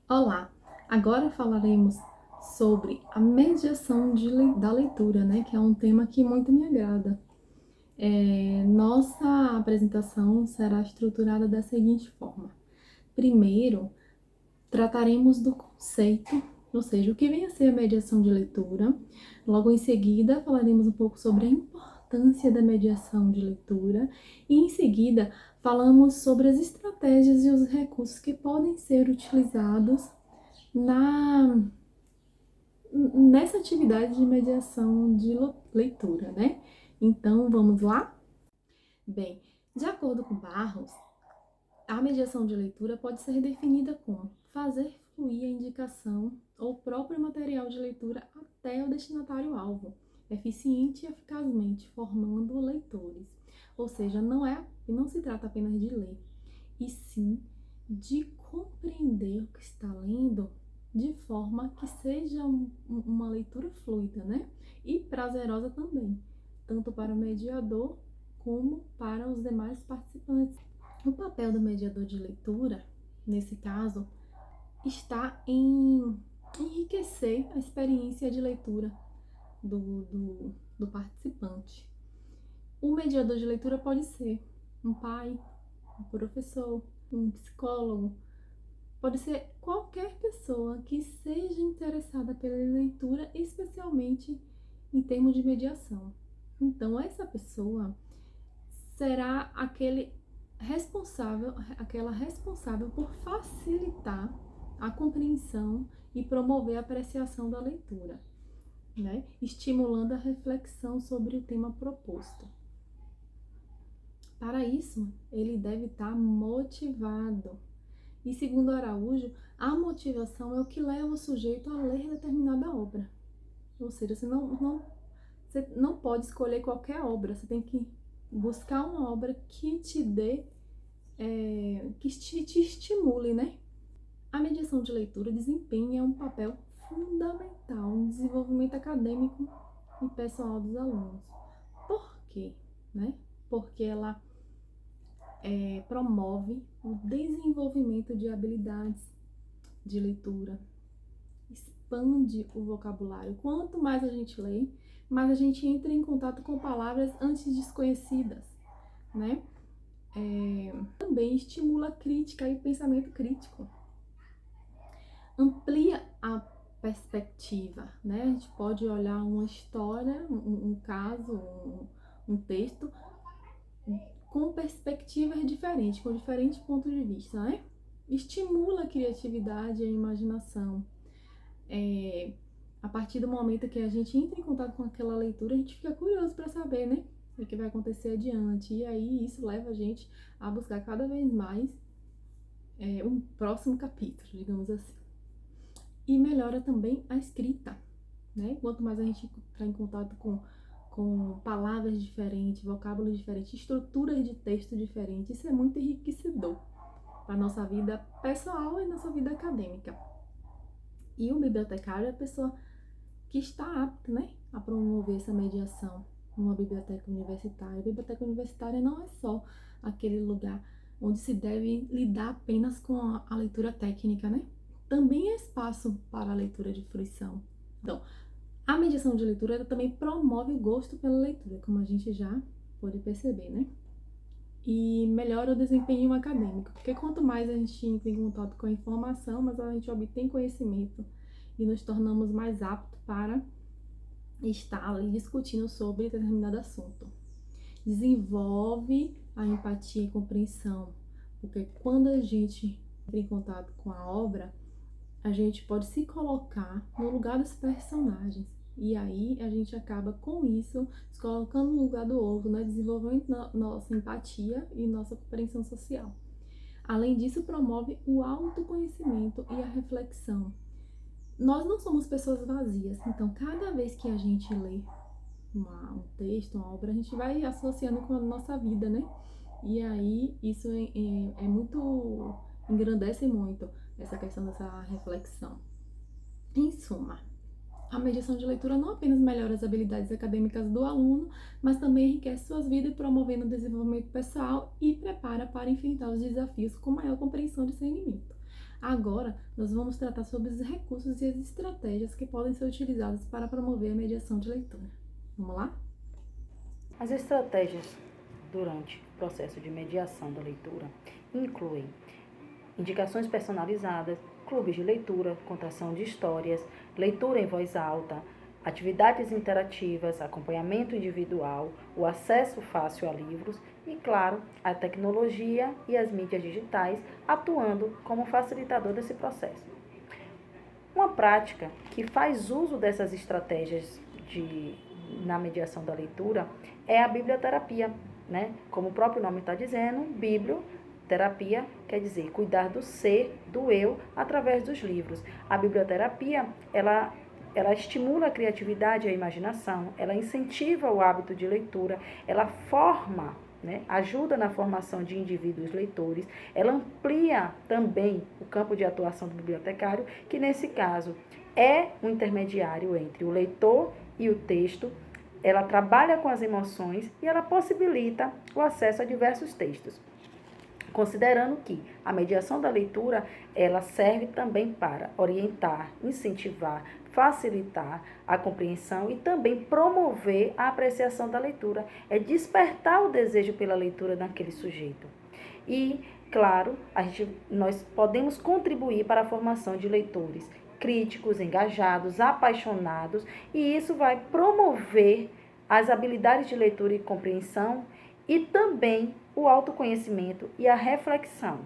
Olá! Agora falaremos sobre a mediação da leitura, né? Que é um tema que muito me agrada. Nossa apresentação será estruturada da seguinte forma. Primeiro, trataremos do conceito, ou seja, o que vem a ser a mediação de leitura. Logo em seguida, falaremos um pouco sobre a importância da mediação de leitura. E em seguida, falamos sobre as estratégias e os recursos que podem ser utilizados na nessa atividade de mediação de leitura, né? Então, vamos lá? Bem, de acordo com Barros, a mediação de leitura pode ser definida como fazer fluir a indicação ou o próprio material de leitura até o destinatário-alvo, eficiente e eficazmente, formando leitores. Ou seja, não se trata apenas de ler, e sim de compreender o que está lendo de forma que seja uma leitura fluida, né? E prazerosa também, tanto para o mediador como para os demais participantes. O papel do mediador de leitura, nesse caso, está em enriquecer a experiência de leitura do participante. O mediador de leitura pode ser um pai, um professor, um psicólogo, pode ser qualquer pessoa que seja interessada pela leitura, especialmente em termos de mediação. Então, essa pessoa será aquela responsável por facilitar a compreensão e promover a apreciação da leitura, né? Estimulando a reflexão sobre o tema proposto. Para isso, ele deve estar motivado. E segundo Araújo, a motivação é o que leva o sujeito a ler determinada obra. Ou seja, você não pode escolher qualquer obra, você tem que buscar uma obra que te dê, que te estimule, né? A mediação de leitura desempenha um papel fundamental no desenvolvimento acadêmico e pessoal dos alunos. Por quê? Né? Porque ela promove o desenvolvimento de habilidades de leitura, expande o vocabulário. Quanto mais a gente lê, mais a gente entra em contato com palavras antes desconhecidas, né? Também estimula a crítica e o pensamento crítico. Amplia a perspectiva, né? A gente pode olhar uma história, um caso, um texto com perspectivas diferentes, com diferentes pontos de vista, né? Estimula a criatividade e a imaginação. A partir do momento que a gente entra em contato com aquela leitura, a gente fica curioso para saber, né? O que vai acontecer adiante. E aí isso leva a gente a buscar cada vez mais um próximo capítulo, digamos assim. E melhora também a escrita, né? Quanto mais a gente entrar em contato com palavras diferentes, vocábulos diferentes, estruturas de texto diferentes, isso é muito enriquecedor para a nossa vida pessoal e nossa vida acadêmica. E o bibliotecário é a pessoa que está apta, né, a promover essa mediação numa biblioteca universitária. A biblioteca universitária não é só aquele lugar onde se deve lidar apenas com a leitura técnica, né? Também é espaço para a leitura de fruição. Então, a mediação de leitura também promove o gosto pela leitura, como a gente já pôde perceber, né? E melhora o desempenho acadêmico, porque quanto mais a gente entra em contato com a informação, mais a gente obtém conhecimento e nos tornamos mais aptos para estar ali discutindo sobre determinado assunto. Desenvolve a empatia e compreensão, porque quando a gente entra em contato com a obra, a gente pode se colocar no lugar dos personagens. E aí a gente acaba com isso se colocando no lugar do outro, né? Desenvolvendo nossa empatia e nossa compreensão social. Além disso, promove o autoconhecimento e a reflexão. Nós não somos pessoas vazias, então cada vez que a gente lê um texto, uma obra, a gente vai associando com a nossa vida, né? E aí isso engrandece muito essa questão dessa reflexão. Em suma, a mediação de leitura não apenas melhora as habilidades acadêmicas do aluno, mas também enriquece suas vidas, promovendo o desenvolvimento pessoal e prepara para enfrentar os desafios com maior compreensão e discernimento. Agora, nós vamos tratar sobre os recursos e as estratégias que podem ser utilizadas para promover a mediação de leitura. Vamos lá? As estratégias durante o processo de mediação da leitura incluem indicações personalizadas, clubes de leitura, contação de histórias, leitura em voz alta, atividades interativas, acompanhamento individual, o acesso fácil a livros e, claro, a tecnologia e as mídias digitais atuando como facilitador desse processo. Uma prática que faz uso dessas estratégias na mediação da leitura é a biblioterapia, né? Como o próprio nome está dizendo, biblioterapia quer dizer cuidar do ser, do eu, através dos livros. A biblioterapia, ela estimula a criatividade e a imaginação, ela incentiva o hábito de leitura, ela forma, né, ajuda na formação de indivíduos leitores, ela amplia também o campo de atuação do bibliotecário, que nesse caso é um intermediário entre o leitor e o texto, ela trabalha com as emoções e ela possibilita o acesso a diversos textos. Considerando que a mediação da leitura, ela serve também para orientar, incentivar, facilitar a compreensão e também promover a apreciação da leitura. É despertar o desejo pela leitura daquele sujeito. E, claro, nós podemos contribuir para a formação de leitores críticos, engajados, apaixonados, e isso vai promover as habilidades de leitura e compreensão e também o autoconhecimento e a reflexão.